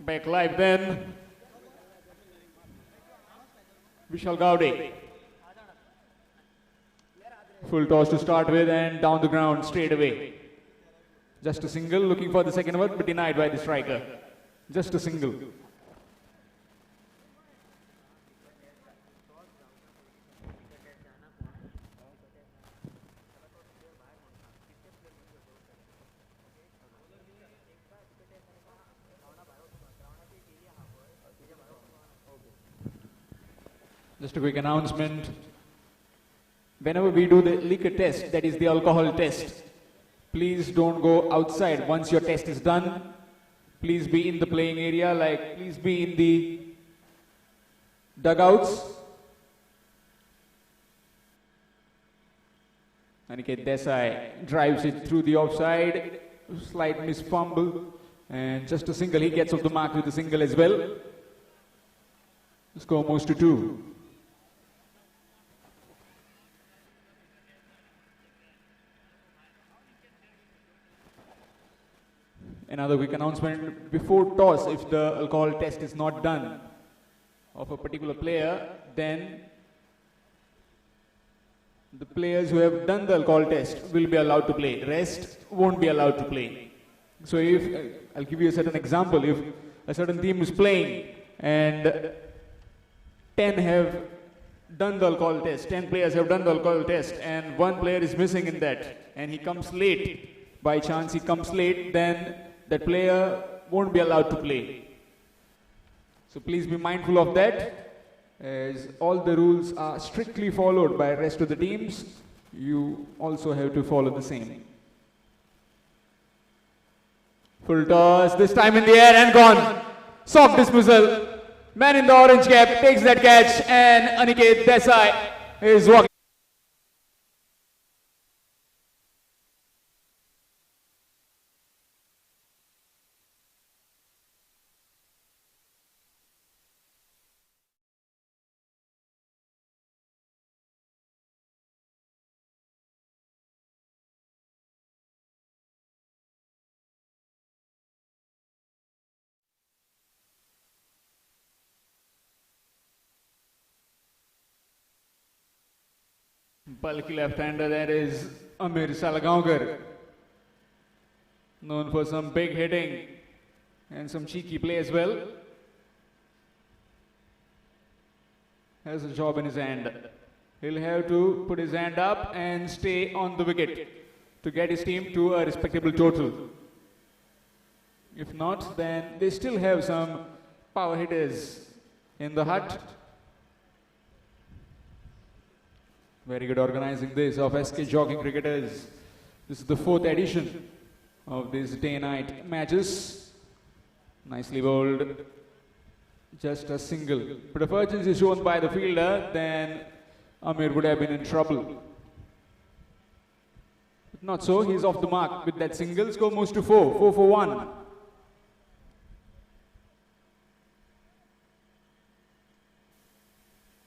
Back live then. Vishal Gowde. Full toss to start with and down the ground straight away. Just a single, looking for the second over, but denied by the striker. Just a single. Just a quick announcement. Whenever we do the liquor test, that is the alcohol test, please don't go outside once your test is done. Please be in the playing area, please be in the dugouts. Aniket Desai drives it through the offside, slight miss fumble, and just a single. He gets off the mark with a single as well. The score moves to 2. Another quick announcement, before toss, if the alcohol test is not done of a particular player, then the players who have done the alcohol test will be allowed to play. Rest won't be allowed to play. So if, I'll give you a certain example, if a certain team is playing and 10 have done the alcohol test, 10 players have done the alcohol test, and one player is missing in that, and he comes late, by chance he comes late, then that player won't be allowed to play. So please be mindful of that, as all the rules are strictly followed by the rest of the teams. You also have to follow the same. Full toss, this time in the air and gone. Soft dismissal. Man in the orange cap takes that catch, and Aniket Desai is walking. Bulky left-hander, that is Amir Salgaonkar, known for some big hitting and some cheeky play as well. Has a job in his hand. He'll have to put his hand up and stay on the wicket to get his team to a respectable total. If not, then they still have some power hitters in the hut. Very good organizing this of SK Jogging cricketers. This is the 4th edition of these day-night matches. Nicely bowled. Just a single. But if urgency is shown by the fielder, then Amir would have been in trouble. But not so. He's off the mark with that single. Score moves to 4. 4 for 1.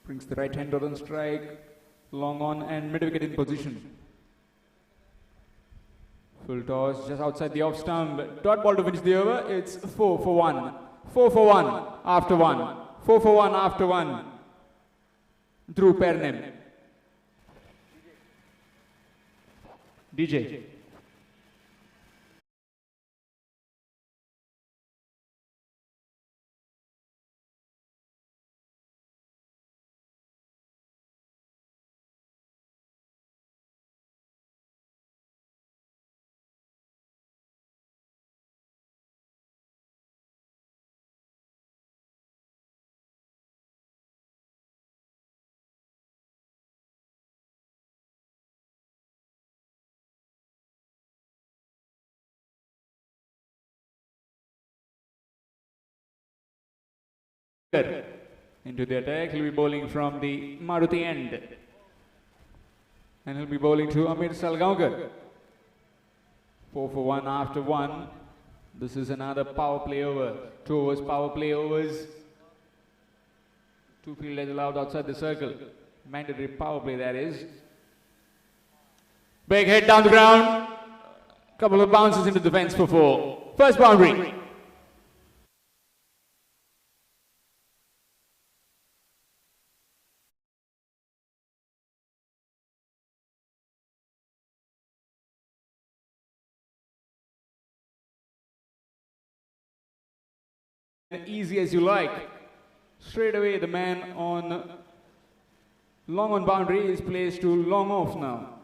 Brings the right-hander on strike. Long on and mid-wicket in position. Full toss just outside the off stump. Dot ball to finish the over. It's 4 for 1. 4 for 1 after 1. 4 for 1 after 1. Dhruv Pernem. DJ. Into the attack, he'll be bowling from the Maruti end. And he'll be bowling to Amir Salgaonkar. 4 for 1 after 1. This is another power play over. 2 overs, power play overs. 2 fielders allowed outside the circle. Mandatory power play, that is. Big hit down the ground. Couple of bounces into the fence for 4. First boundary. easy as you like. Straight away, the man on long on boundary is placed to long off now.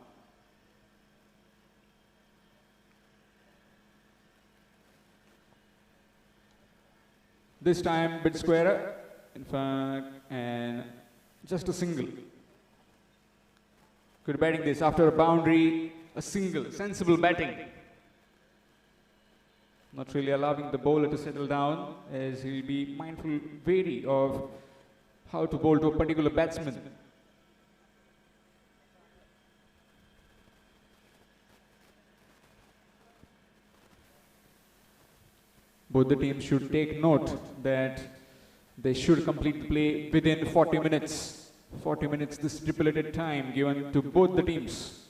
This time, bit squarer, in fact, and just a single. Good batting this after a boundary, a single, sensible batting. Not really allowing the bowler to settle down, as he'll be mindful, wary of how to bowl to a particular batsman. Both the teams should take note that they should complete the play within 40 minutes. 40 minutes, the stipulated time given to both the teams.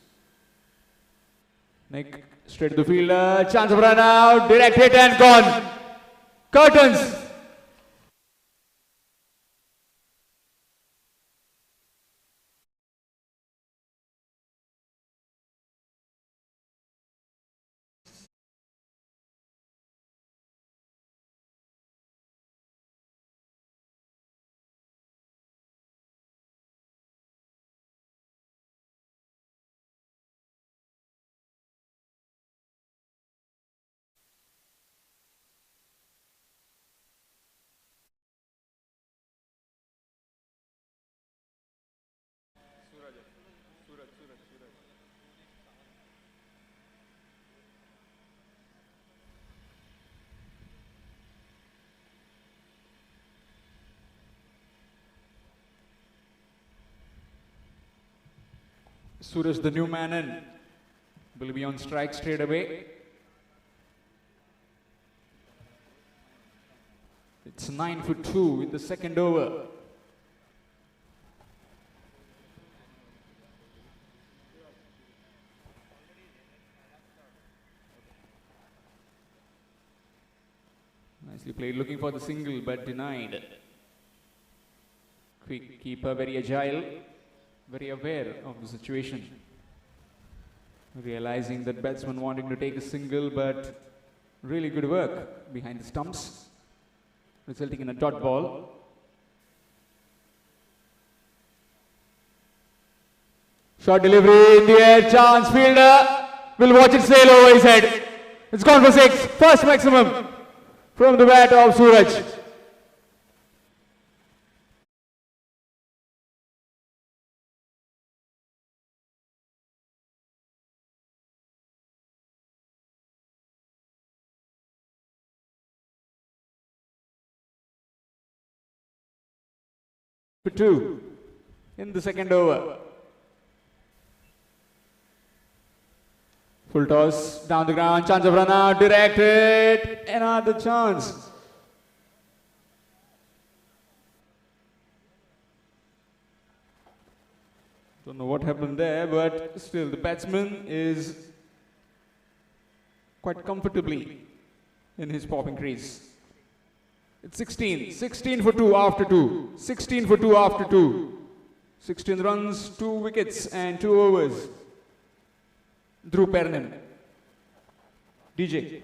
Nick, straight to the fielder, chance of run out, direct hit and gone. Curtains. Suraj, the new man in, will be on strike straight away. It's 9 for 2 in the second over. Nicely played, looking for the single but denied. Quick keeper, very agile, very aware of the situation. Realizing that batsman wanting to take a single, but really good work behind the stumps, resulting in a dot ball. Short delivery in the air, chance, fielder will watch it sail over his head. It's gone for 6, first maximum from the bat of Suraj. For 2 in the second over. Full toss down the ground, chance of run out, direct hit, another chance. Don't know what happened there, but still the batsman is quite comfortably in his popping crease. It's 16 for 2 after 2, 16 for 2 after 2. 16 runs, 2 wickets and 2 overs. Dhruv Pernem. DJ.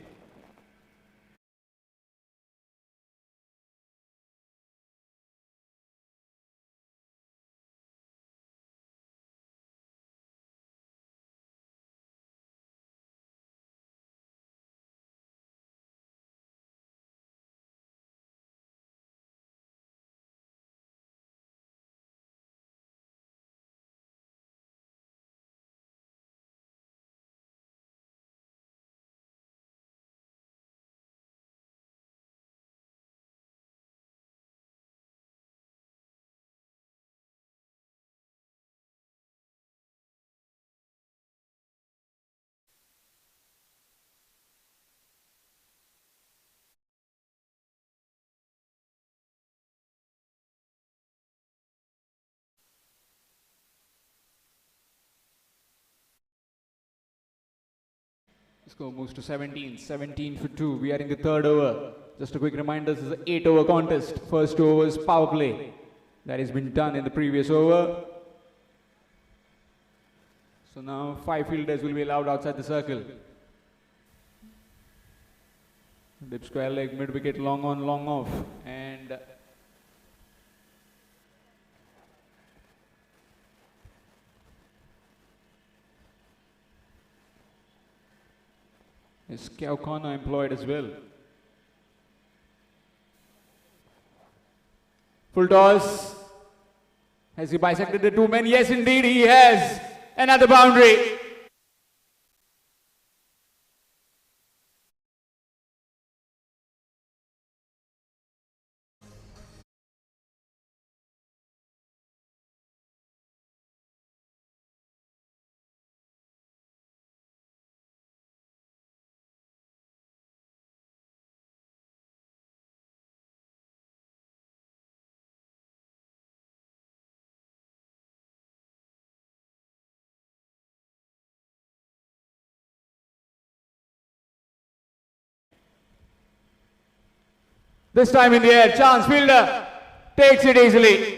Score moves to 17 for 2. We are in the third over. Just a quick reminder, this is an 8-over contest. First over is power play. That has been done in the previous over. So now 5 fielders will be allowed outside the circle. Dip square leg, mid wicket, long on, long off. And is Kaukhana employed as well. Full toss. Has he bisected the two men? Yes, indeed, he has. Another boundary. This time in the air, chance fielder takes it easily.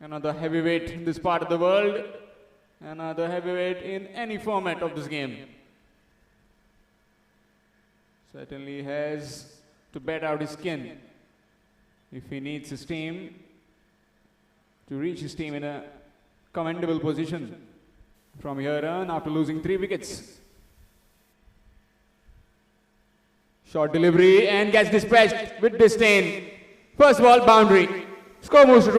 Another heavyweight in this part of the world. Another heavyweight in any format of this game. Certainly has to bet out his skin if he needs his team to reach his team in a commendable position from here on after losing 3 wickets. Short delivery and gets dispatched with disdain. First ball, boundary. Score moves to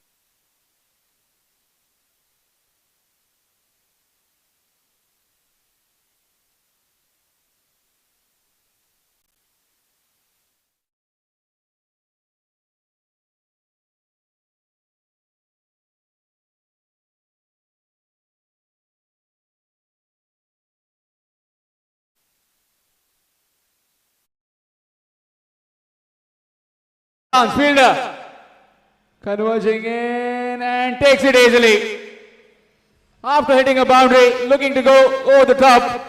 fielder converging in and takes it easily. After hitting a boundary, looking to go over the top.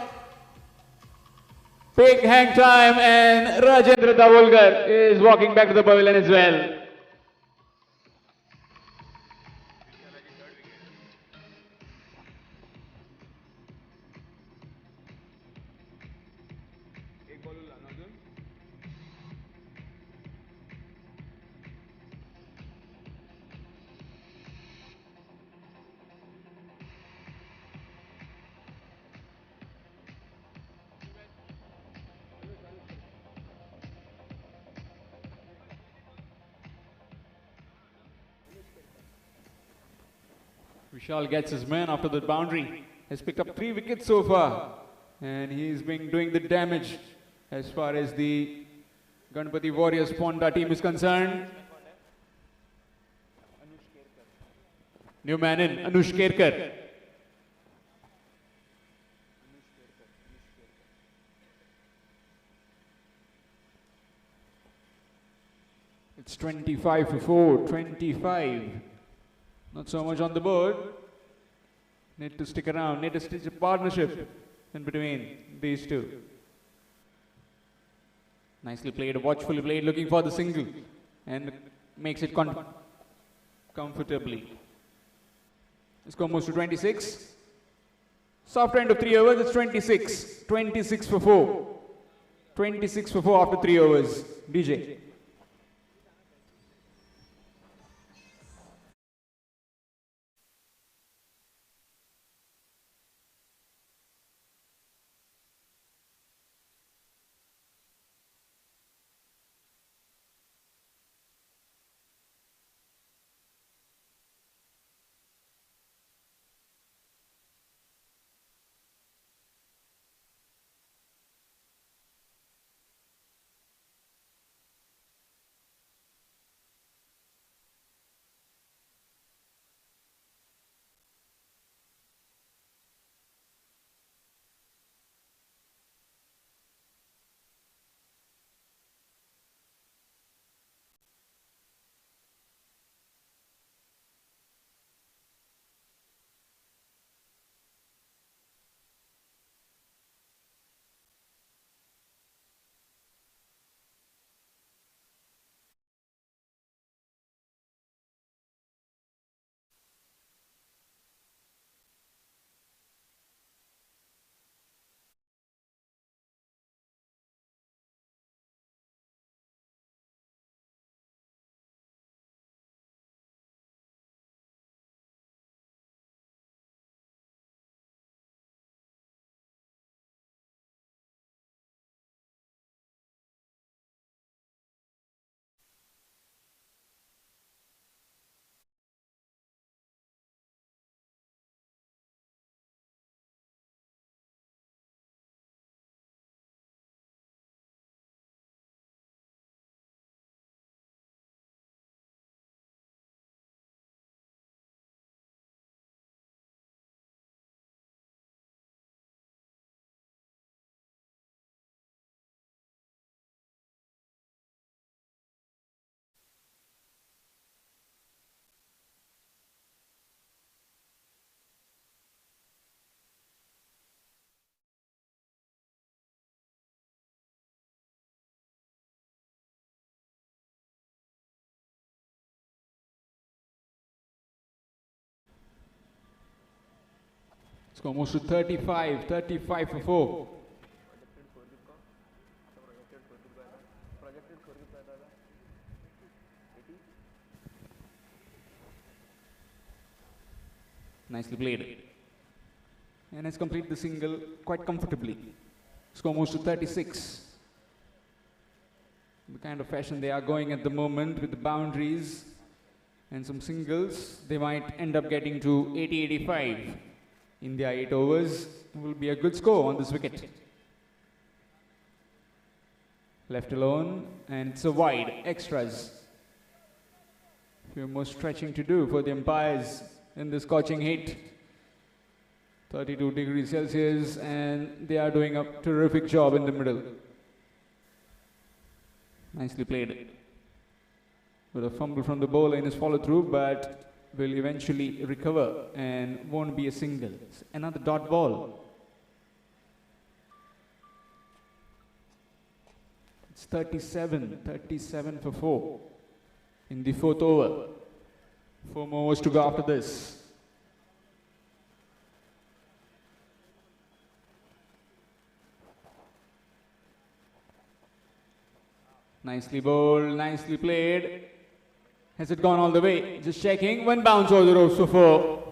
Big hang time and Rajendra Davulkar is walking back to the pavilion as well. Vishal gets his man after the boundary. Has picked up 3 wickets so far. And he's been doing the damage as far as the Ganpati Warriors Ponda team is concerned. New man in, Anush Kerkar. It's 25 for 4, 25. Not so much on the board. Need to stick around, need to stitch a partnership in between these two. Nicely played, watchfully played, looking for the single and makes it comfortably. Score moves to 26. Soft end of 3 overs, it's 26. 26 for 4. 26 for 4 after 3 overs. DJ. Score moves to 35 for 4. Nicely played. And has completed the single quite comfortably. Score moves to 36. The kind of fashion they are going at the moment with the boundaries and some singles, they might end up getting to 80-85 in their 8 overs. It will be a good score on this wicket. Left alone, and it's a wide, extras. Few more stretching to do for the umpires in this scorching heat. 32 degrees Celsius, and they are doing a terrific job in the middle. Nicely played. With a fumble from the bowler in his follow-through, but will eventually recover and won't be a single. It's another dot ball. It's 37 for 4 in the 4th over. 4 more overs to go after this. Nicely bowled, nicely played. Has it gone all the way? Just checking. One bounce over the ropes for 4.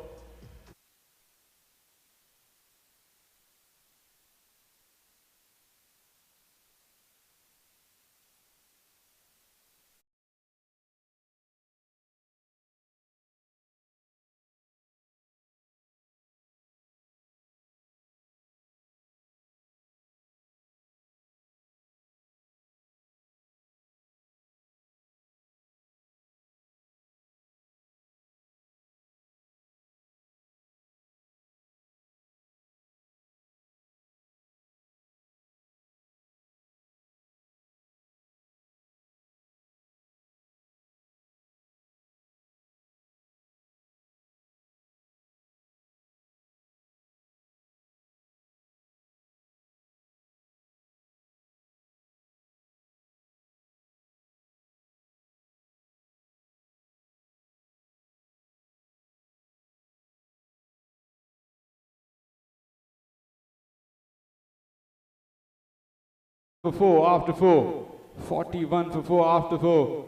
For 4 after 4. 41 for 4 after 4.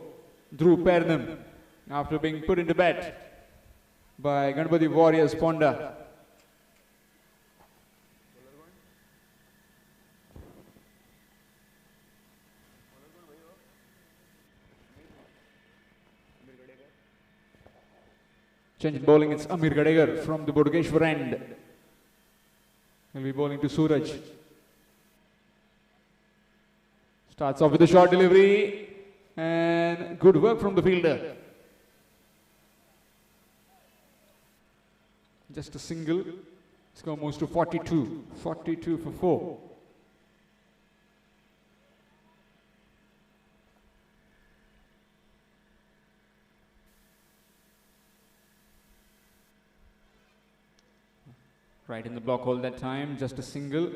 Dhruv Pernem after being put into bed by Ganpati Warriors Ponda. Change bowling, it's Amir Gadegar from the Bodogeshwar end. He'll be bowling to Suraj. Starts off with a short delivery and good work from the fielder. Just a single. Score moves to 42. 42 for 4. Right in the block hole that time. Just a single.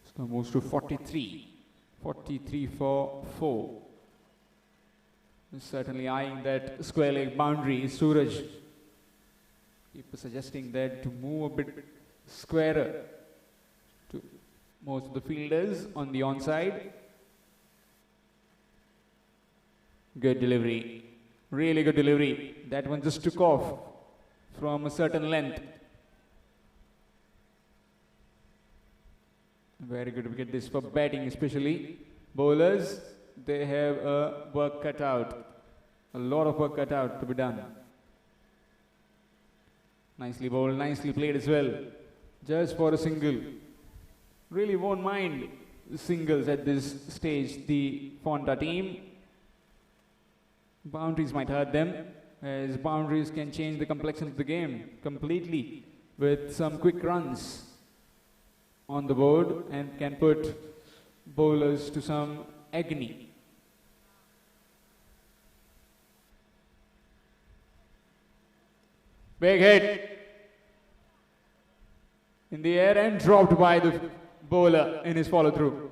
Score moves to 43. 43 for 4. Certainly eyeing that square leg boundary. Suraj. People suggesting that to move a bit squarer to most of the fielders on the onside. Good delivery. Really good delivery. That one just took off from a certain length. Very good wicket this for batting especially. Bowlers, they have a work cut out. A lot of work cut out to be done. Nicely bowled, nicely played as well. Just for a single. Really won't mind singles at this stage, the Ponda team. Boundaries might hurt them, as boundaries can change the complexion of the game completely with some quick runs on the board and can put bowlers to some agony. Big hit in the air and dropped by the bowler in his follow-through.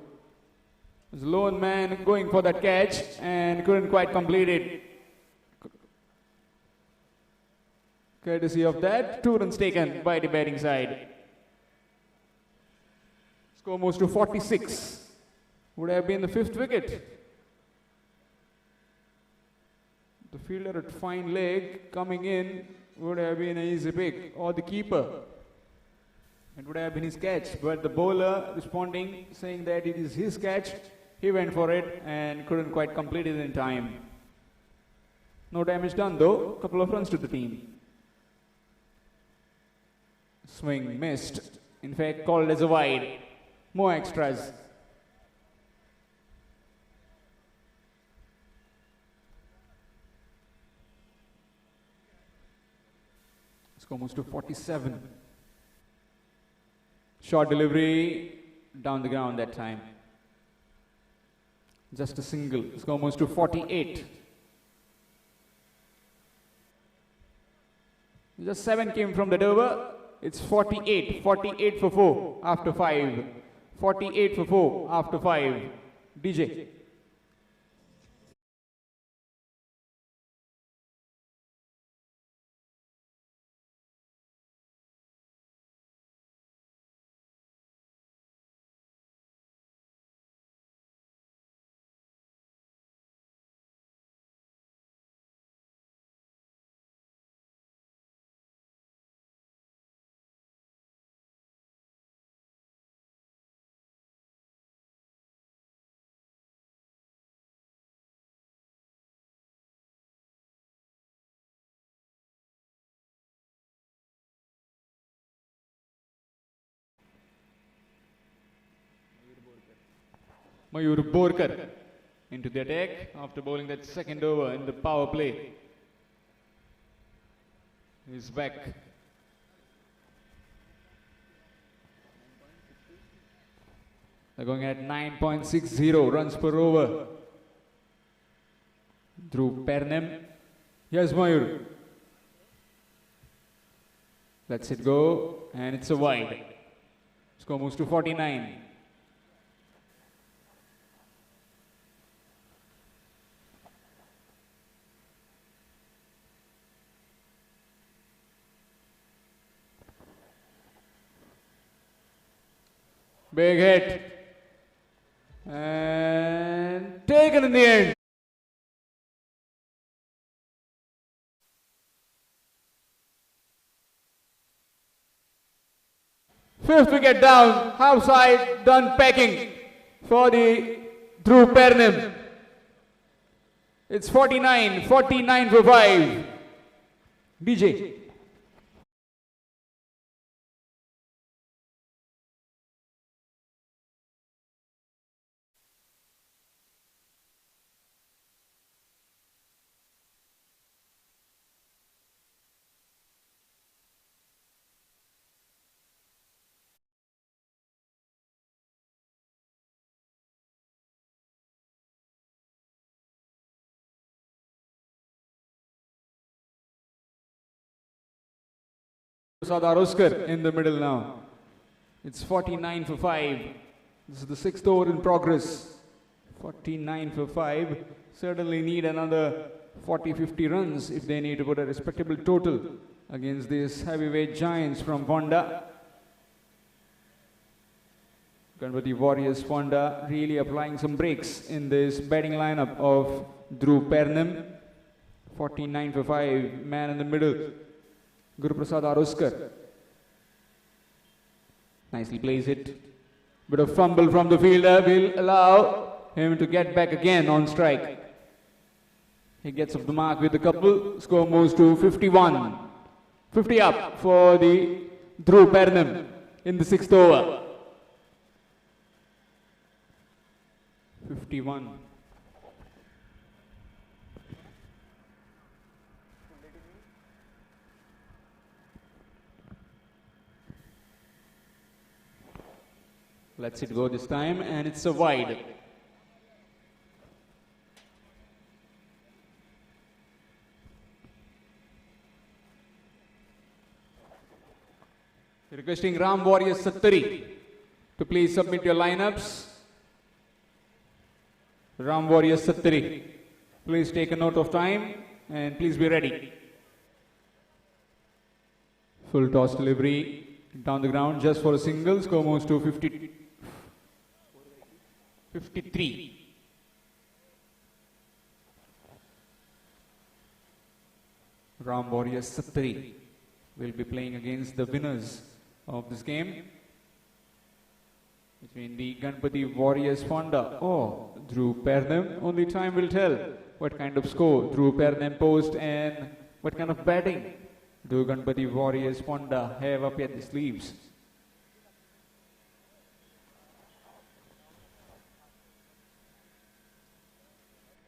His lone man going for that catch and couldn't quite complete it. Courtesy of that, 2 runs taken by the batting side. Score moves to 46. Would have been the 5th wicket. The fielder at fine leg coming in would have been an easy pick, or the keeper. It would have been his catch, but the bowler responding, saying that it is his catch. He went for it and couldn't quite complete it in time. No damage done though, a couple of runs to the team. Swing missed, in fact called as a wide. More extras. Score moves to 47. Short delivery down the ground that time. Just a single. Score moves to 48. Just 7 came from the over. It's 48. 48 for 4 after 5. 48 for 4 after 5. DJ. Mayur Borkar into the attack after bowling that second over in the power play. He's back. They're going at 9.60 runs per over. Dhruv Pernem. Here's Mayur. Lets it go, and it's a wide. Score moves to 49. Big hit. And taken in the end. Fifth wicket down, half side done packing for the Dhruv Pernem. It's 49 for 5. DJ. Oscar in the middle now. It's 49 for 5. This is the 6th over in progress. 49 for 5. Certainly need another 40-50 runs if they need to put a respectable total against these heavyweight giants from Ponda. Ganpati Warriors Ponda really applying some breaks in this batting lineup of Dhruv Pernem. 49 for 5. Man in the middle. Guruprasad Aroskar nicely plays it. Bit of fumble from the fielder will allow him to get back again on strike. He gets off the mark with a couple. Score moves to 51. 50 up for the Dhruv Pernem in the 6th over. 51. Lets it go this time, and it's a wide. Requesting Ram Warriors Sattari to please submit your lineups. Ram Warriors Sattari, please take a note of time and please be ready. Full toss delivery down the ground just for a single. Score moves to 53. Ram Warriors Sattari will be playing against the winners of this game between the Ganpati Warriors Ponda or Dhruv Pernem. Only time will tell what kind of score Dhruv Pernem post and what kind of batting do Ganpati Warriors Ponda have up at the sleeves.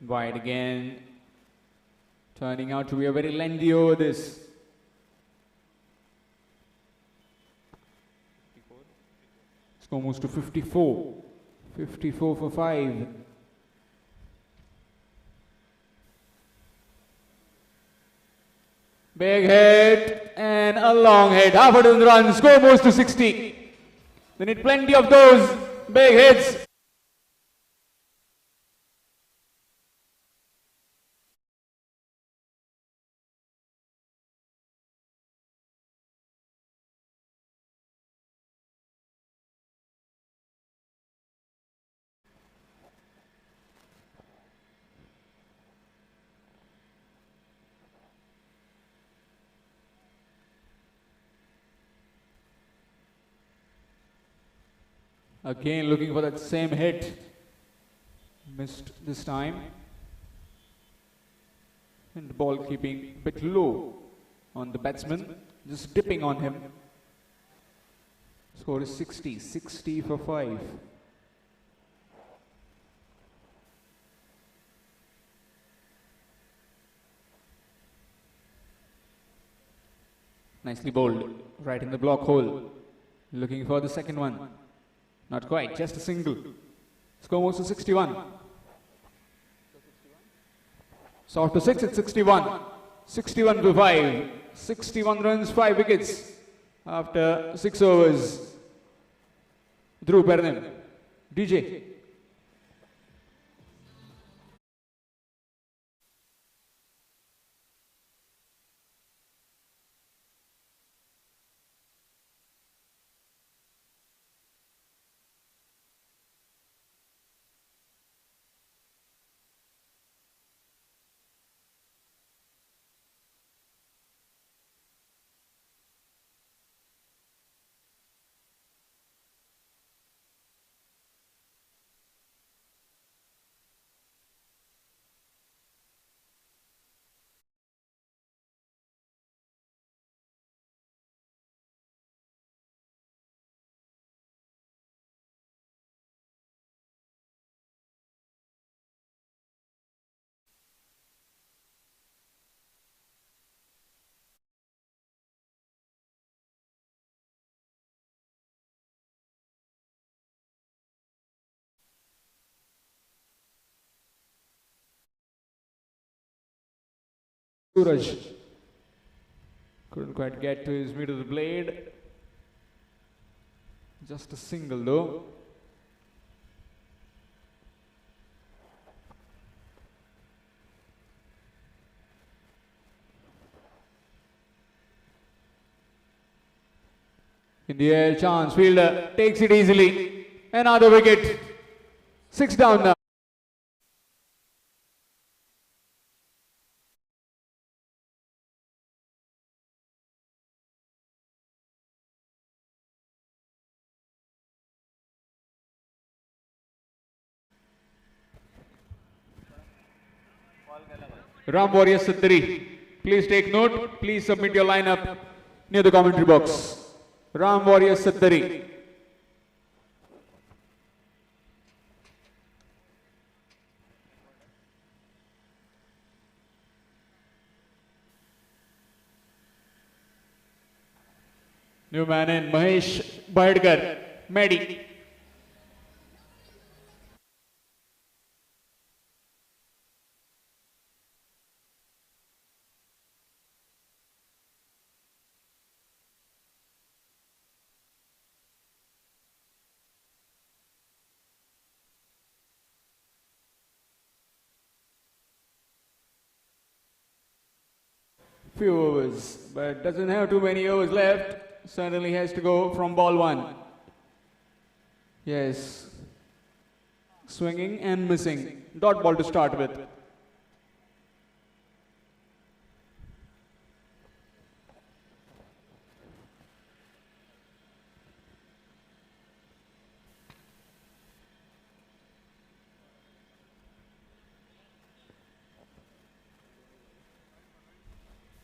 Wide again, turning out to be a very lengthy over this. Score moves to 54. 54 for 5. Big hit and a long hit. Half a dozen runs. Score moves to 60. They need plenty of those big hits. Again looking for that same hit. Missed this time. And the ball keeping a bit low on the batsman. Just dipping on him. Score is 60. 60 for 5. Nicely bowled. Right in the block hole. Looking for the second one. Not quite, just a single. Score moves to 61. So after 6, it's 61. 61 to 5. 61 runs, 5 wickets. After 6 overs. Dhruv Pernem. DJ. Suraj. Couldn't quite get to his mid of the blade. Just a single though. In the air, chance. Fielder takes it easily. Another wicket. 6 down now. Ram Warriors Sattari. Please take note. Please submit your lineup near the commentary box. Ram Warriors Sattari. New man in Mahesh Bhadkar. Medi. few overs, but doesn't have too many overs left. Certainly has to go from ball one. Yes. Swinging and missing. Dot ball to start with.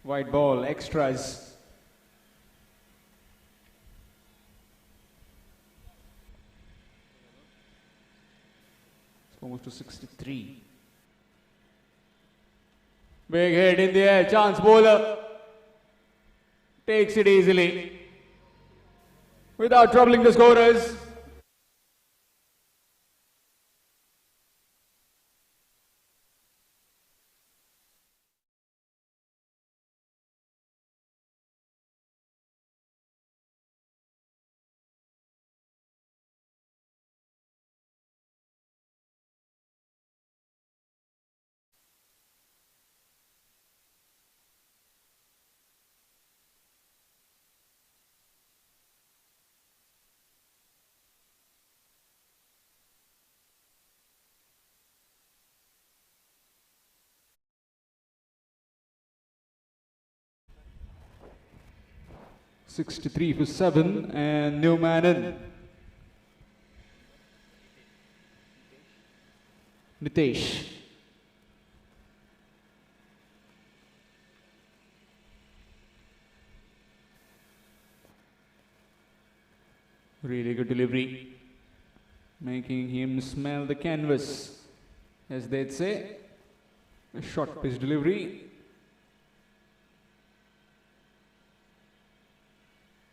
White ball, extras. It's almost to 63. Big hit in the air, chance bowler. Takes it easily. Without troubling the scorers. .63 for 7 and new man in. Nitesh. Really good delivery. Making him smell the canvas, as they'd say. A short pitch delivery.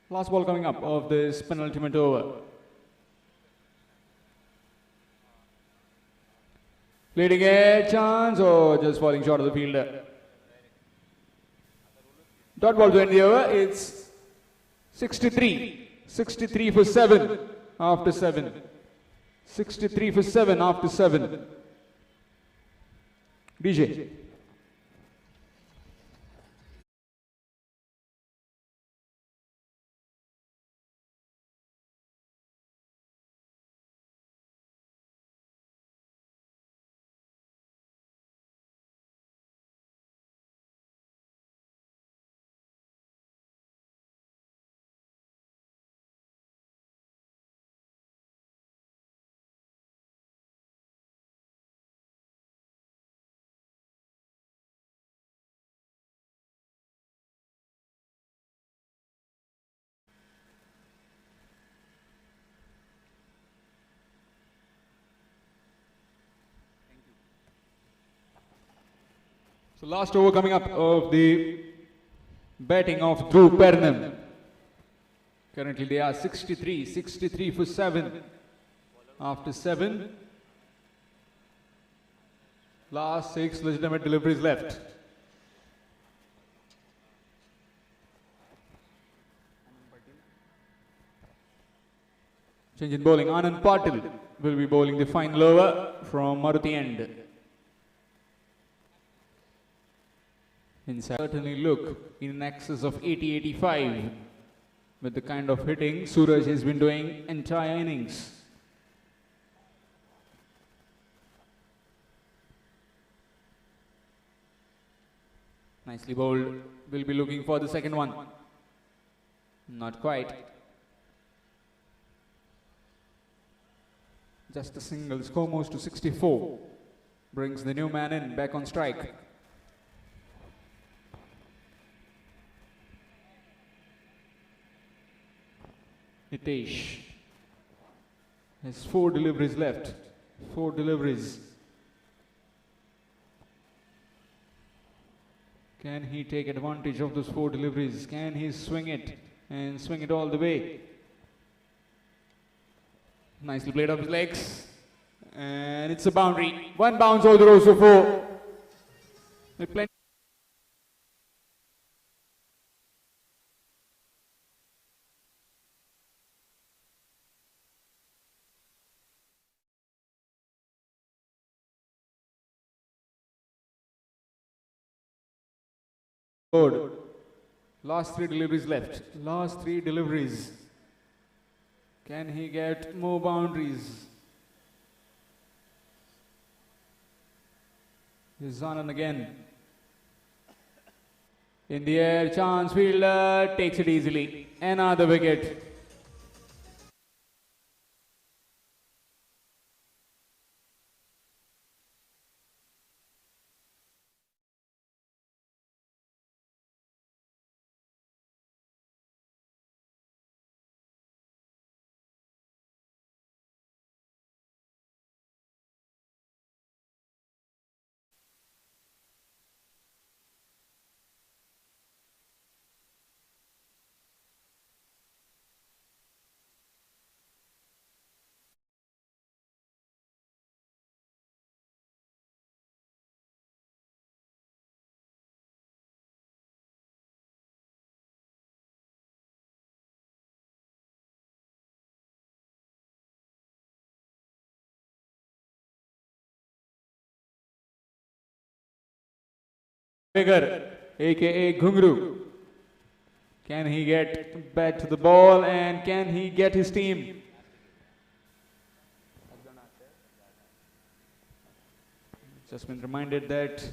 Last ball coming up of this penultimate over. Leading edge chance, or just falling short of the fielder. Dot ball to end the over. It's 63. 63 for 7 after 7. 63 for 7 after 7. DJ. So last over coming up of the batting of Dhruv Pernem. Currently they are 63 for 7 after 7. Last 6 legitimate deliveries left. Change in bowling. Anand Patil will be bowling the final over from Maruti end. And certainly look in excess of 80-85 with the kind of hitting Suraj has been doing entire innings. Nicely bowled. We'll be looking for the second one. Not quite. Just a single. Score moves to 64. Brings the new man in back on strike. Nitesh has 4 deliveries left. 4 deliveries. Can he take advantage of those 4 deliveries? Can he swing it and swing it all the way? Nicely played off his legs. And it's a boundary. 1 bounce over the rows of 4. With plenty Board. Last 3 deliveries left. Last 3 deliveries. Can he get more boundaries? He's on and again. In the air, chance fielder takes it easily. Another wicket. Figure, aka Ghungru. Can he get back to the ball and can he get his team? Just been reminded that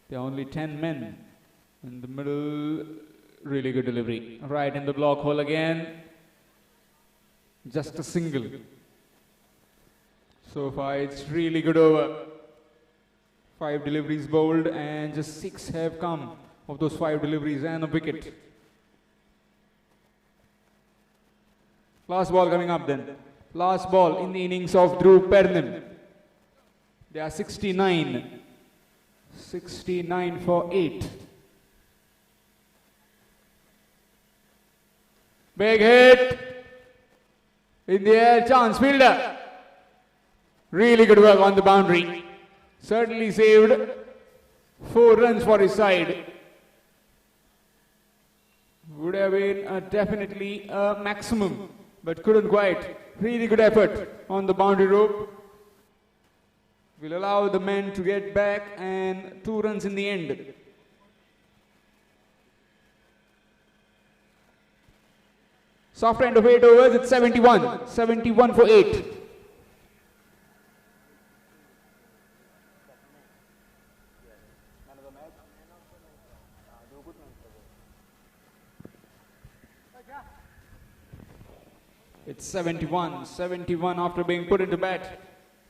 there are only 10 men in the middle. Really good delivery. Right in the block hole again. Just a single. So far it's really good over. 5 deliveries bowled and just 6 have come of those 5 deliveries and a wicket. Last ball coming up then. Last ball in the innings of Dhruv Pernem. They are 69. 69 for 8. Big hit. In the air, chance fielder. Really good work on the boundary. Certainly saved 4 runs for his side. Would have been definitely a maximum, but couldn't quite. Really good effort on the boundary rope. Will allow the men to get back and 2 runs in the end. Soft end of 8 overs, it's 71. 71 for 8. It's 71. 71 after being put into bat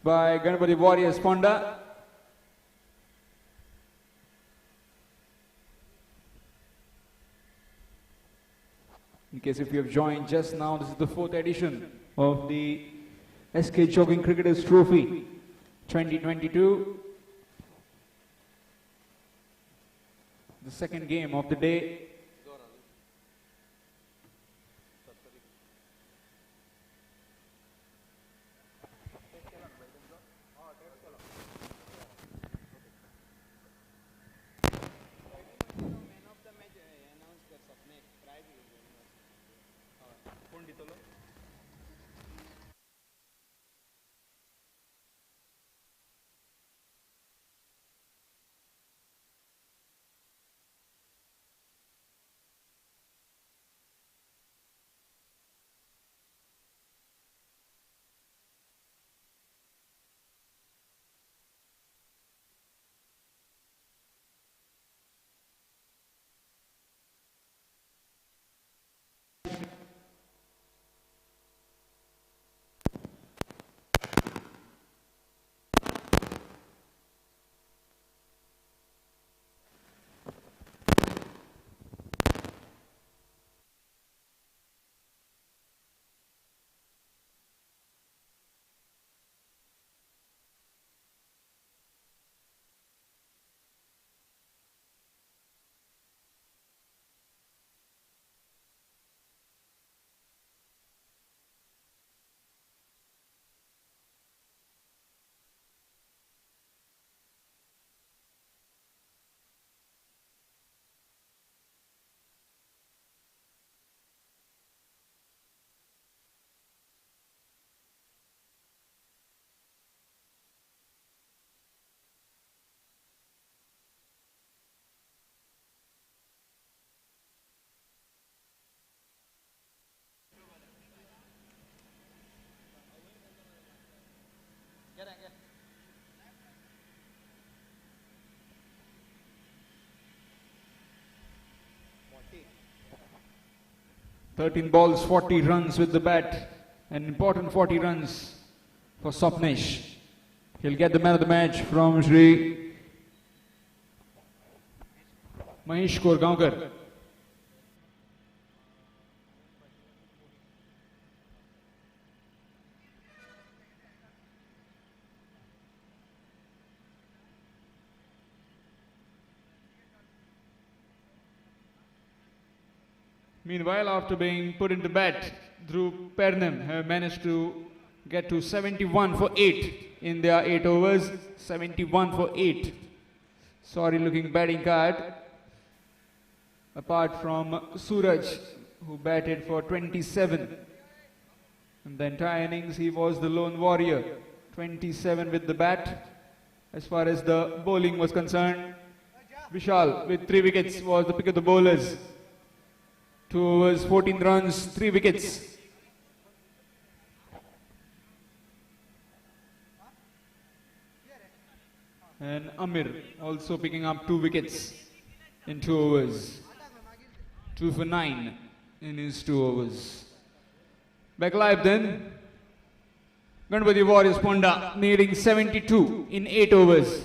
by Ganpati Warriors Ponda. In case if you have joined just now, this is the 4th edition of the SK Jogging Cricketers Trophy 2022. The second game of the day. 13 balls, 40 runs with the bat. An important 40 runs for Sopnesh. He'll get the man of the match from Shri Mahesh Korgaonkar. Meanwhile, after being put into bat, Dhruv Pernem have managed to get to 71 for 8 in their 8 overs. 71 for 8. Sorry looking batting card. Apart from Suraj, who batted for 27. In the entire innings, he was the lone warrior. 27 with the bat. As far as the bowling was concerned, Vishal with 3 wickets was the pick of the bowlers. 2 overs, 14 runs, 3 wickets. And Amir also picking up 2 wickets in 2 overs. 2 for 9 in his 2 overs. Back live then. Ganpati Warriors Ponda needing 72 in 8 overs.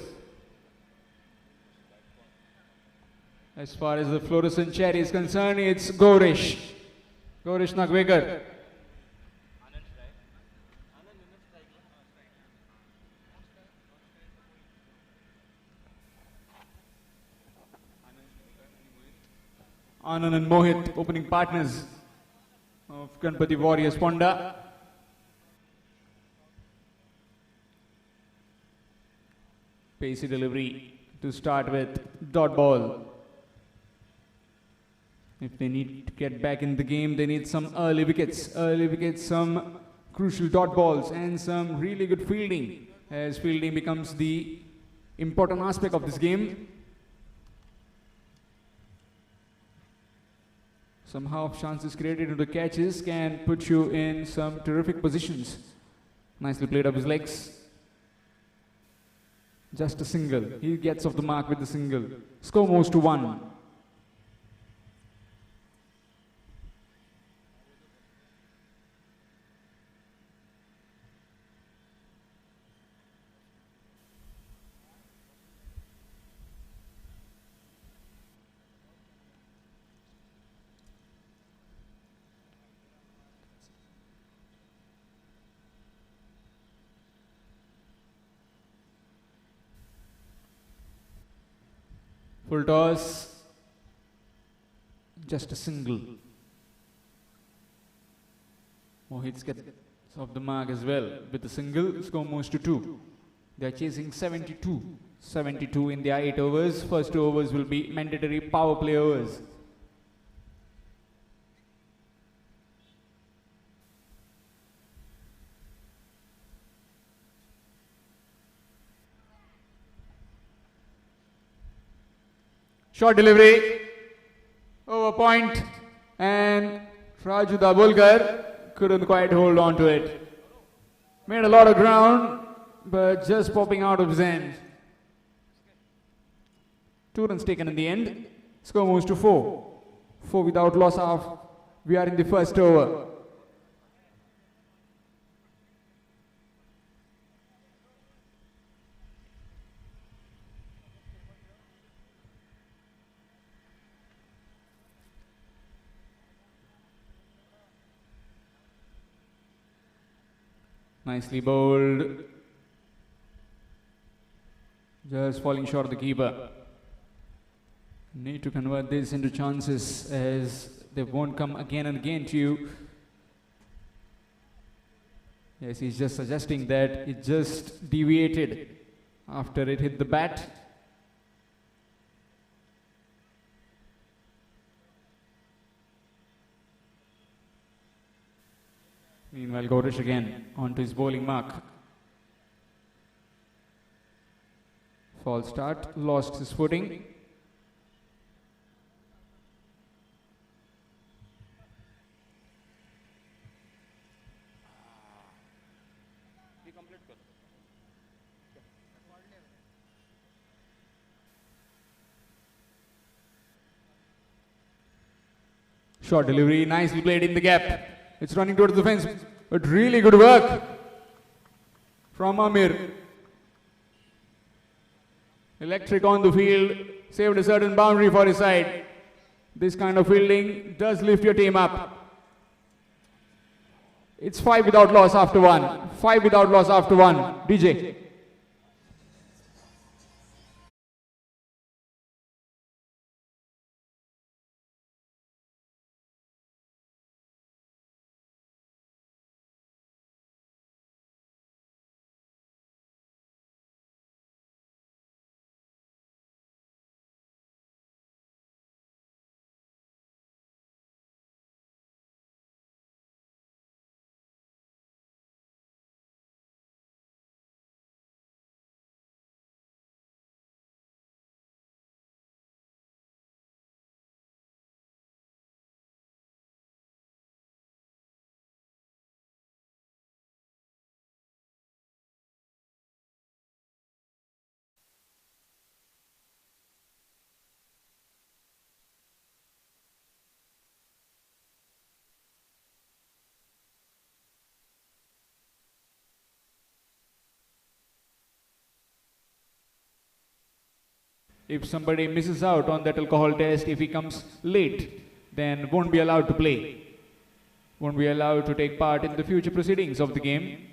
As far as the fluorescent cherry is concerned, it's Gaurish Nagwekar. Anand and Mohit, opening partners of Ganpati Warriors Ponda. Pacey delivery to start with, dot ball. If they need to get back in the game, they need some early wickets, some crucial dot balls and some really good fielding, as fielding becomes the important aspect of this game. Some half chances created into catches can put you in some terrific positions. Nicely played up his legs. Just a single. He gets off the mark with the single. Score moves to 1. Full toss, just a single. Mohit gets off the mark as well with the single. Score moves to 2. They are chasing 72. 72 in their 8 overs. First 2 overs will be mandatory power play overs. Short delivery, over point, and Raju Dabulkar couldn't quite hold on to it. Made a lot of ground, but just popping out of his end. 2 runs taken in the end. Score moves to 4. 4 without loss of. We are in the first over. Nicely bowled. Just falling short of the keeper. Need to convert this into chances, as they won't come again and again to you. Yes, he's just suggesting that it just deviated after it hit the bat. Meanwhile, Gaurish again onto his bowling mark. False start, lost his footing. Short delivery, nicely played in the gap. It's running towards the fence, but really good work from Amir. Electric on the field, saved a certain boundary for his side. This kind of fielding does lift your team up. It's 5 without loss after 1. 5 without loss after 1. DJ. If somebody misses out on that alcohol test, if he comes late, then won't be allowed to play. Won't be allowed to take part in the future proceedings of the game.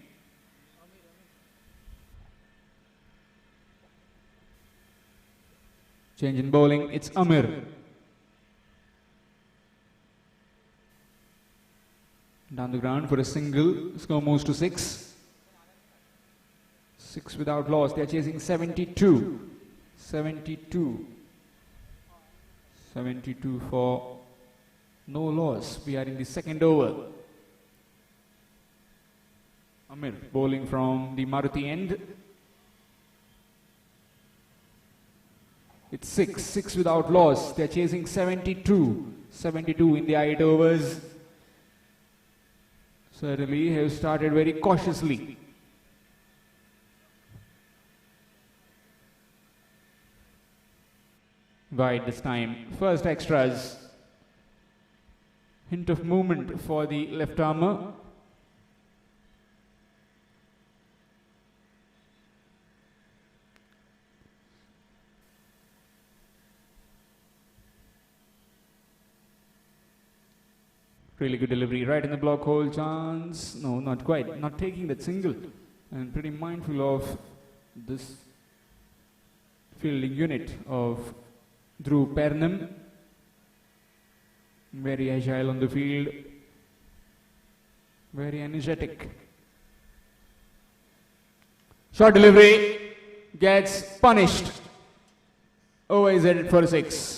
Change in bowling, it's Amir. Down the ground for a single, score moves to 6. 6 without loss, they are chasing 72. 72 for no loss. We are in the second over. Amir bowling from the Maruti end. It's 6 without loss. They are chasing 72. 72 in the 8 overs. Certainly have started very cautiously. Wide this time. First extras. Hint of movement for the left armour. Really good delivery. Right in the block hole. Chance. No, not quite. Not taking that single. And pretty mindful of this fielding unit of Dhruv Pernem, very agile on the field, very energetic. Short delivery, gets punished. Over is headed for 6.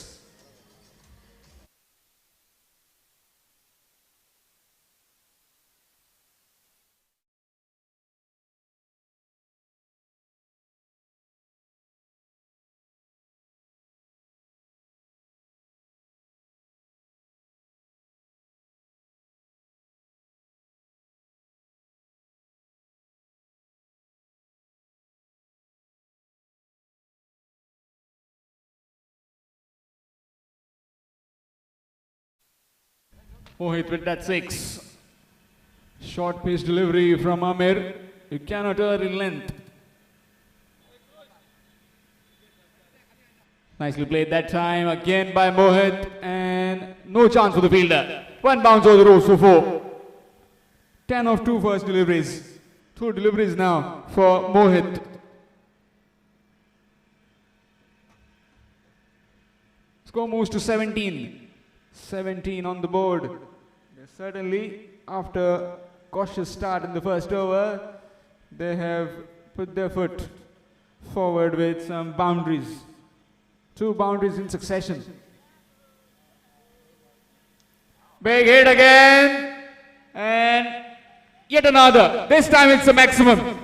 Mohit with that 6. Short pace delivery from Amir. You cannot err in length. Nicely played that time again by Mohit, and no chance for the fielder. One bounce over the ropes for 4. 10 of 2 first deliveries. 2 deliveries now for Mohit. Score moves to 17. 17 on the board. Certainly, after cautious start in the first over, they have put their foot forward with some boundaries. 2 boundaries in succession. Big hit again, and yet another. This time it's a maximum.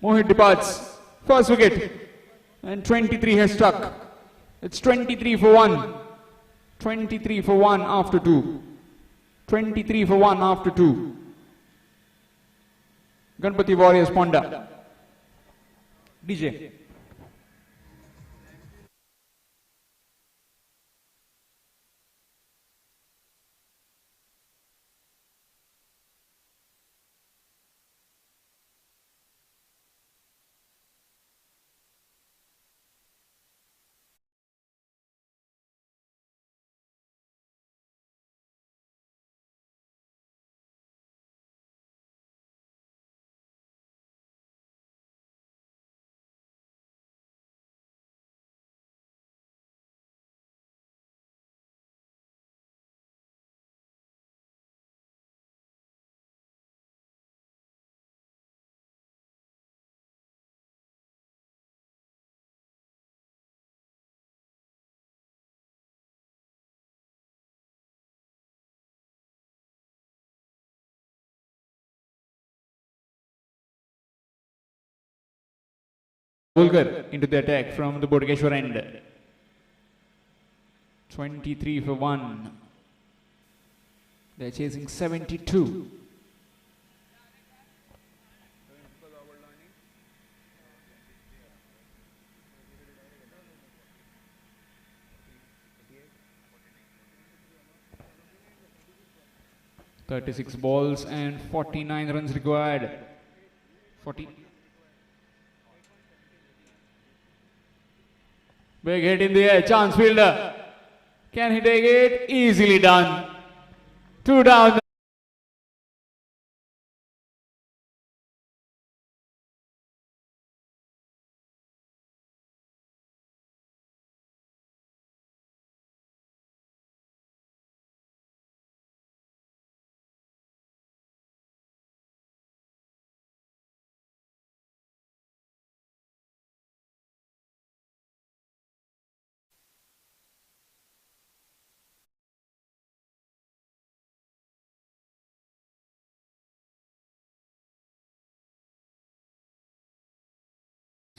Mohit departs. First wicket. And 23 has struck. It's 23 for 1. 23 for 1 after 2. 23 for 1 after 2. Ganpati Warriors Ponda. DJ. Vulgar into the attack from the Bodhgeshwar end. 23 for 1. They're chasing 72. "36 balls and 49 runs required." 40. Big hit in the air, chance fielder. Can he take it? Easily done. 2 down.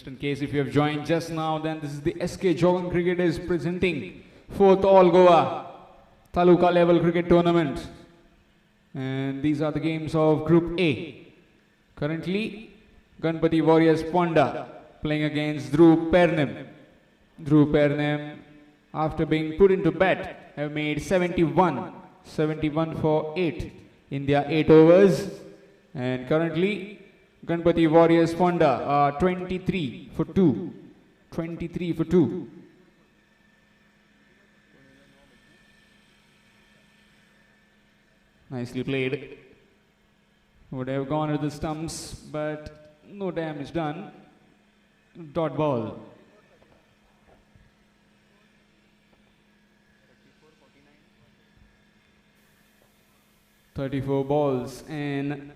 In case if you have joined just now, then this is the SK Jogging Cricket is presenting 4th All Goa Taluka level cricket tournament. And these are the games of Group A. Currently, Ganpati Warriors Ponda playing against Dhruv Pernem. Dhruv Pernem, after being put into bat, have made 71 for 8 in their 8 overs. And currently, Ganpati Warriors Ponda are 23 for 2. 23 for 2. Nicely played. Would have gone to the stumps, but no damage done. Dot ball. "34 balls and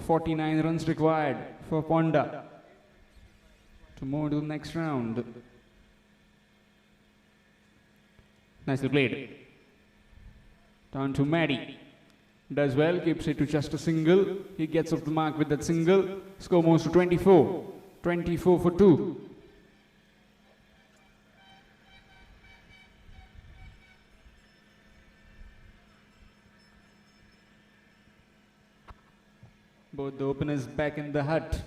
49 runs required for Ponda to move to the next round." Nicely played. Down to Maddie. Does well, keeps it to just a single. He gets off the mark with that single. Score moves to 24. 24 for 2. Both the openers back in the hut,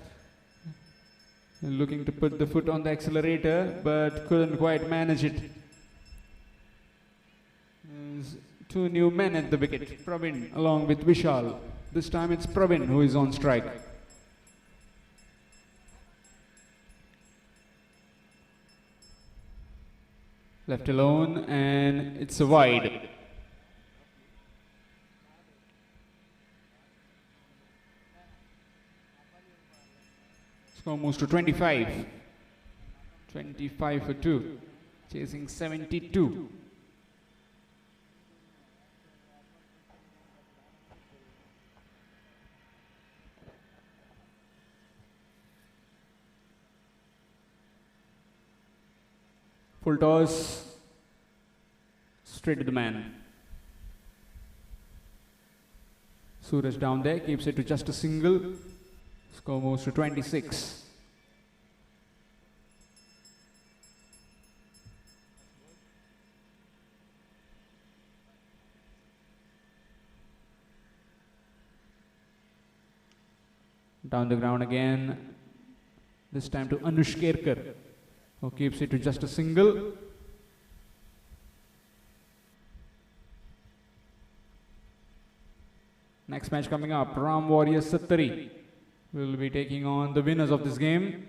looking to put the foot on the accelerator, but couldn't quite manage it. There's 2 new men at the wicket, Pravin along with Vishal. This time it's Pravin who is on strike. Left alone, and it's a wide. Score moves to 25. 25 for 2. Chasing 72. Full toss. Straight to the man. Suraj down there, keeps it to just a single. Score moves to 26. Down the ground again. This time to Anush Kerkar, who keeps it to just a single. Next match coming up, Ram Warriors Sattari will be taking on the winners of this game.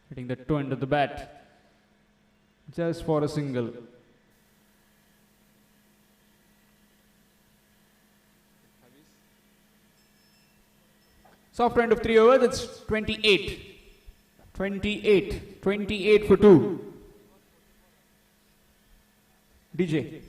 Hitting the toe end of the bat, just for a single. Soft end of 3 overs, that's 28. 28 for 2. DJ.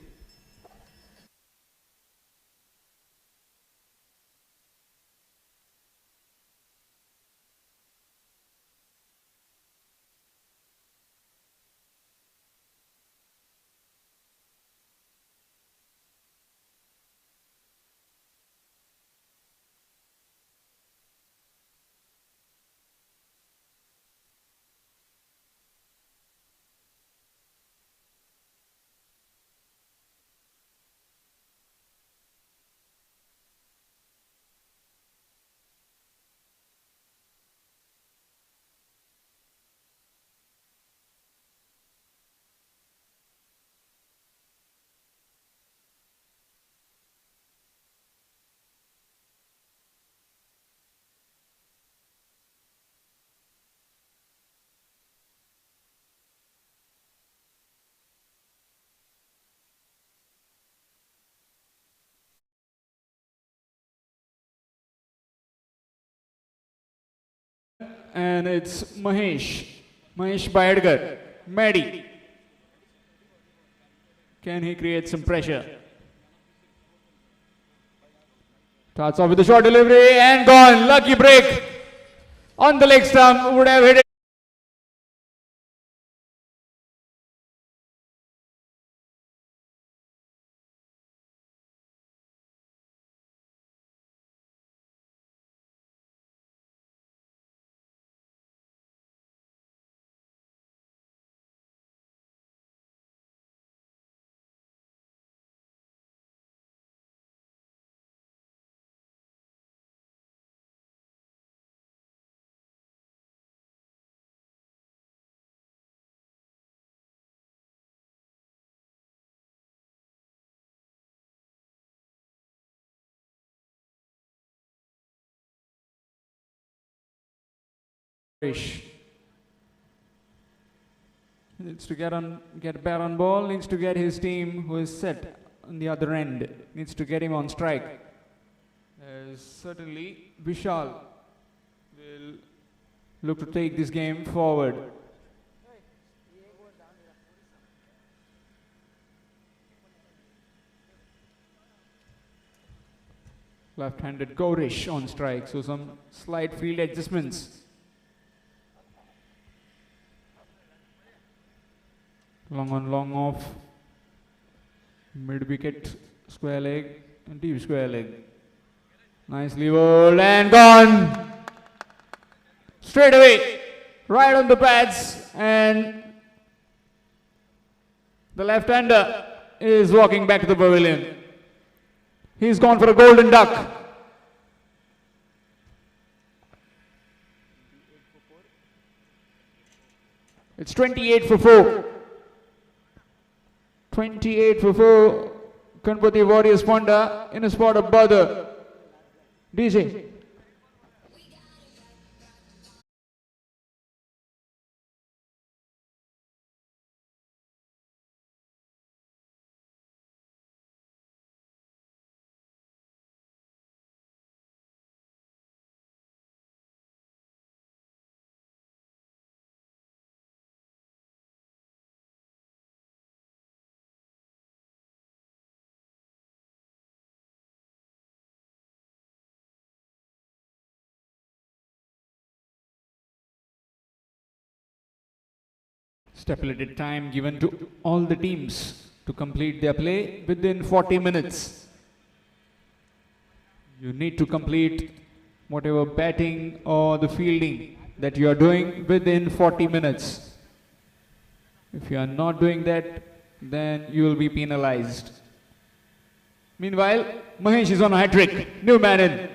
And it's Mahesh Bayadgar, Maddie. Can he create some pressure? Starts off with the short delivery and gone. Lucky break on the leg stump, would have hit it. Needs to get back on ball, needs to get his team who is set on the other end, needs to get him on strike. Certainly Vishal will look to take this game forward. Left-handed Gaurish on strike, so some slight field adjustments. Long on, long off, mid-wicket, square leg, and deep square leg. Nicely bowled and gone! Straight away, right on the pads, and the left-hander is walking back to the pavilion. He's gone for a golden duck. It's 28 for 4. 28 for 4. Ganpati Warriors Ponda in a spot of bother. DJ. Stipulated time given to all the teams to complete their play within 40 minutes. You need to complete whatever batting or the fielding that you are doing within 40 minutes. If you are not doing that, then you will be penalized. Meanwhile, Mahesh is on a hat-trick. New man in.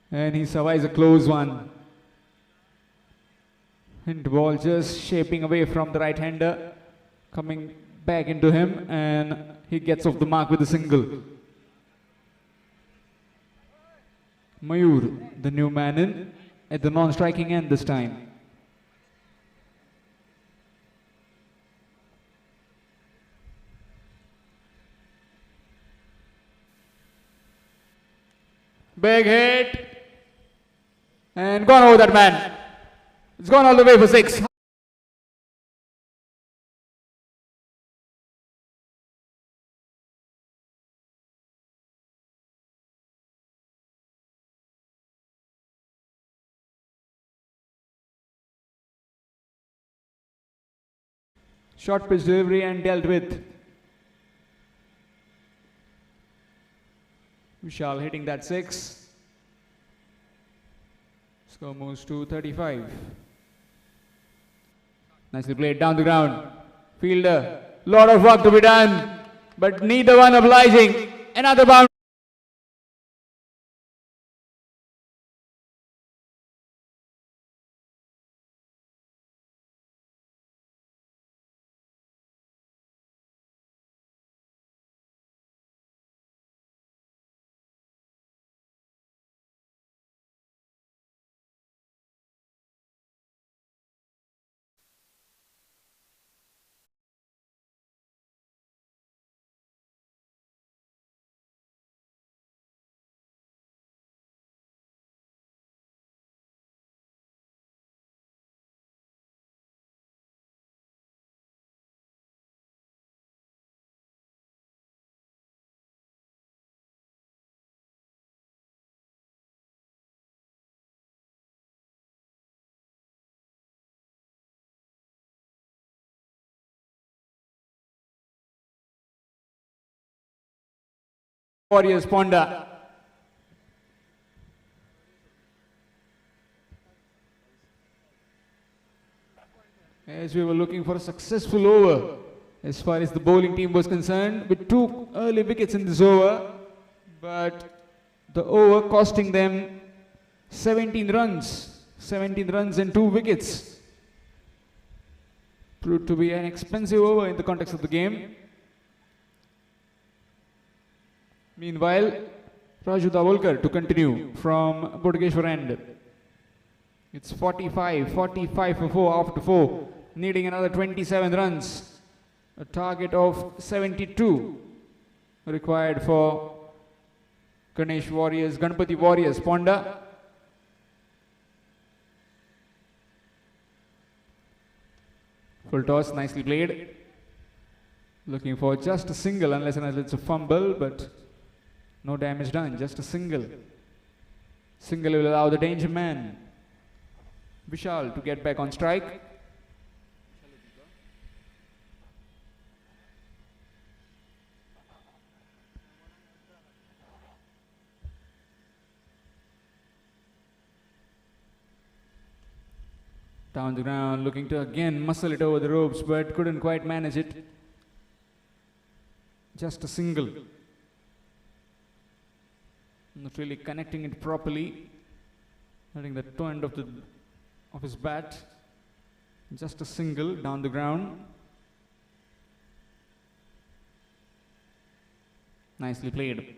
And he survives a close one. And the ball just shaping away from the right-hander. Coming back into him, and he gets off the mark with a single. Mayur, the new man in, at the non-striking end this time. Big hit. And gone over that man. It's gone all the way for 6. Short pitch delivery and dealt with. Vishal hitting that 6. Score moves to 35. Nicely played down the ground. Fielder, lot of work to be done, but neither one obliging. Another bounce. Warriors Ponda. As we were looking for a successful over as far as the bowling team was concerned, with 2 early wickets in this over, but the over costing them 17 runs. 17 runs and 2 wickets. Proved to be an expensive over in the context of the game. Meanwhile, Raju Davolkar to continue from Bodhgeshwar end. It's 45 for 4 after 4, needing another 27 runs. A target of 72 required for Ganpati Warriors, Ponda. Full toss, nicely played. Looking for just a single, unless it's a fumble, but no damage done, just a single. Single will allow the danger man, Vishal, to get back on strike. Down the ground, looking to again muscle it over the ropes, but couldn't quite manage it. Just a single. Not really connecting it properly. Hitting the toe end of his bat. Just a single down the ground. Nicely played.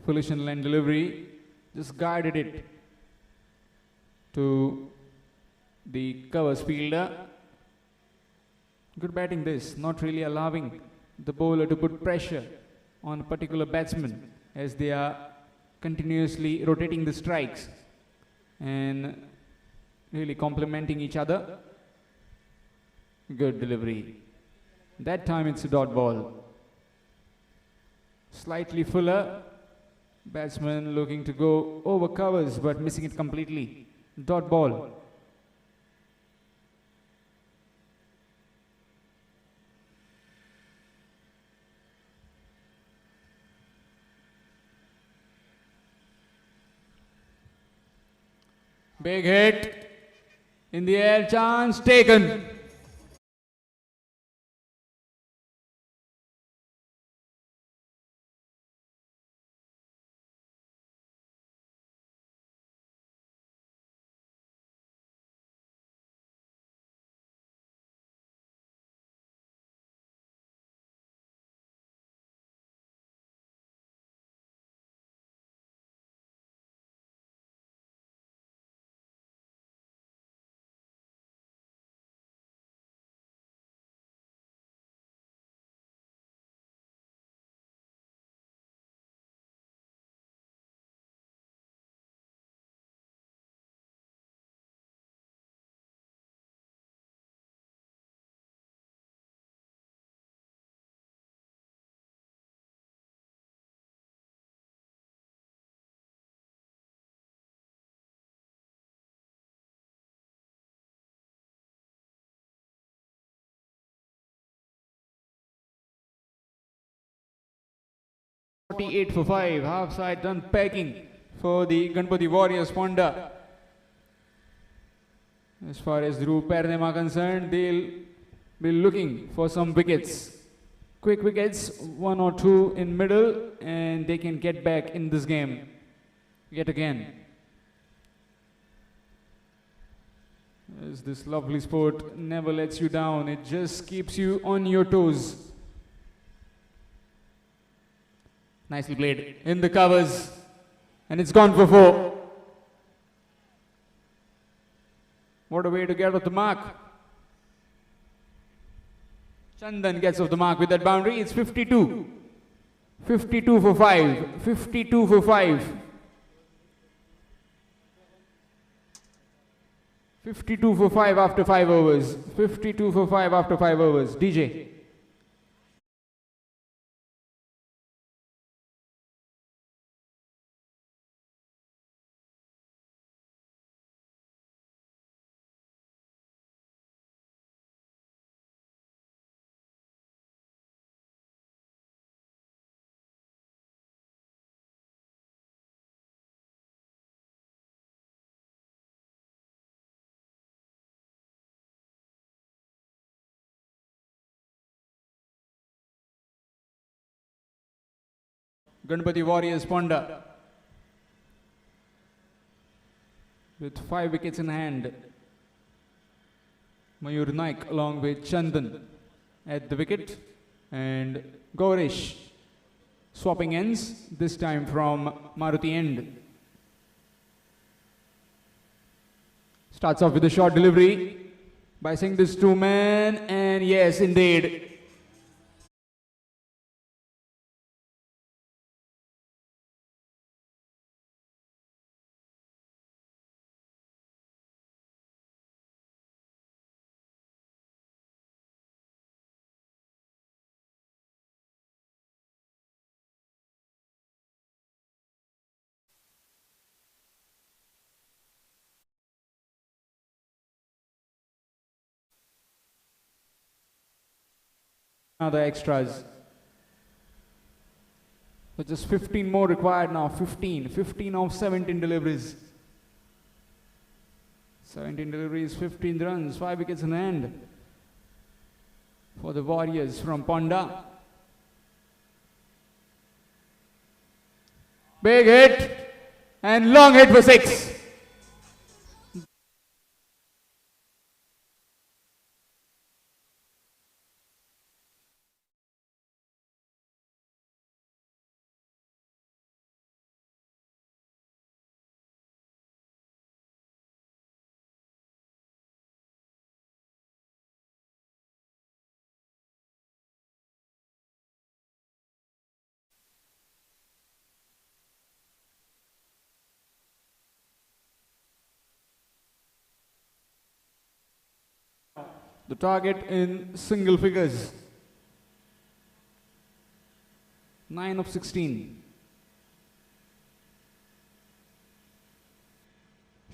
Foolish and line delivery. Just guided it to the covers fielder. Good batting this, not really allowing the bowler to put pressure on a particular batsman as they are continuously rotating the strikes and really complementing each other. Good delivery. That time it's a dot ball. Slightly fuller. Batsman looking to go over covers but missing it completely. Dot ball. Big hit In the air, chance taken. Forty-eight for 5, half side done packing for the Ganpati Warriors Ponda. As far as Dhruv Pernem are concerned, they'll be looking for some wickets. Quick wickets, 1 or 2 in middle, and they can get back in this game yet again. As this lovely sport never lets you down, it just keeps you on your toes. Nicely played in the covers, and it's gone for 4. What a way to get off the mark. Chandan gets off the mark with that boundary. It's 52. 52 for 5. 52 for 5. 52 for 5 after 5 overs. 52 for 5 after 5 overs. DJ. Ganpati Warriors Ponda with 5 wickets in hand. Mayur Naik along with Chandan at the wicket, and Gaurish swapping ends, this time from Maruti end. Starts off with a short delivery by saying this 2-man, and yes, indeed. Now the extras. So just 15 more required now. 15 of 17 deliveries. 17 deliveries, 15 runs, 5 wickets in hand for the Warriors from Ponda. Big hit and long hit for 6. The target in single figures. 9 of 16.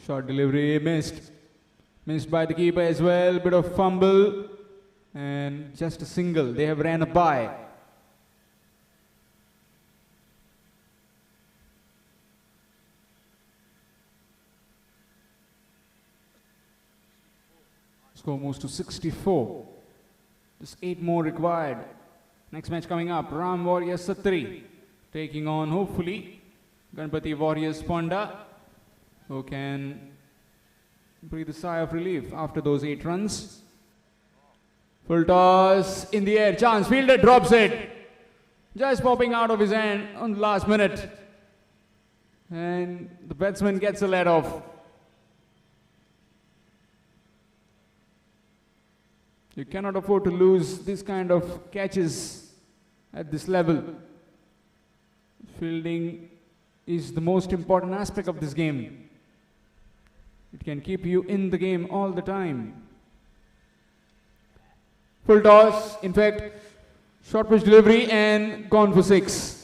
Short delivery missed. Missed by the keeper as well. Bit of fumble. And just a single. They have ran a by. Score moves to 64. Just 8 more required. Next match coming up, Ram Warriors Satri taking on, hopefully, Ganpati Warriors Ponda, who can breathe a sigh of relief after those 8 runs. Full toss in the air, chance, fielder drops it. Just popping out of his hand on the last minute. And the batsman gets a let off. You cannot afford to lose this kind of catches at this level. Fielding is the most important aspect of this game. It can keep you in the game all the time. Full toss, in fact, short pitch delivery and gone for 6.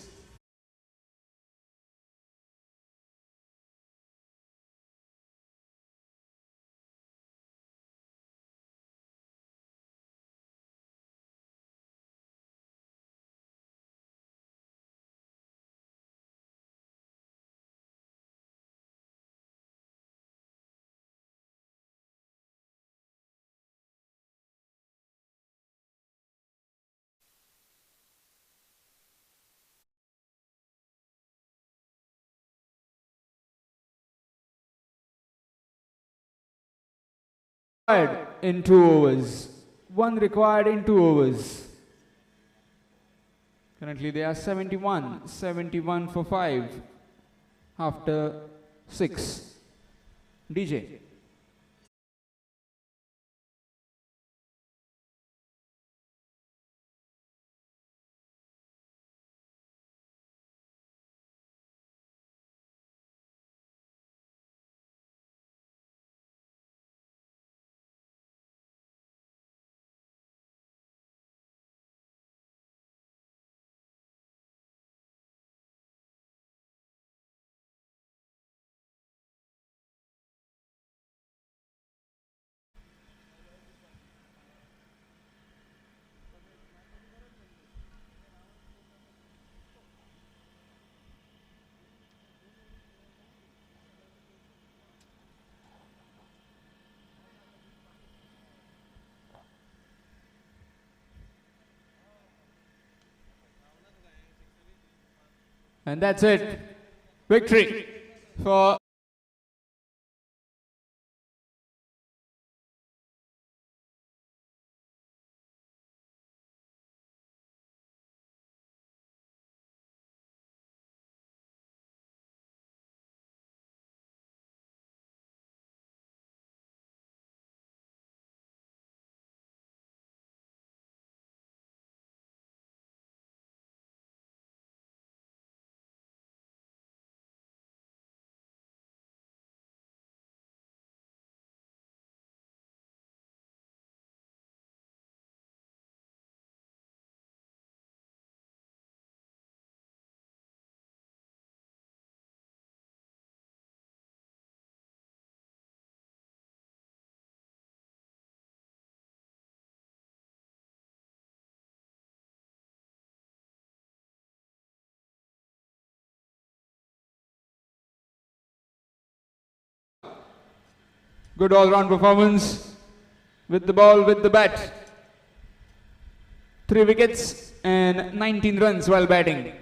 In 2 overs. 1 required in 2 overs. Currently they are 71. 71 for 5 after 6. DJ. And that's it. Victory for good all-round performance with the ball, with the bat. 3 wickets and 19 runs while batting.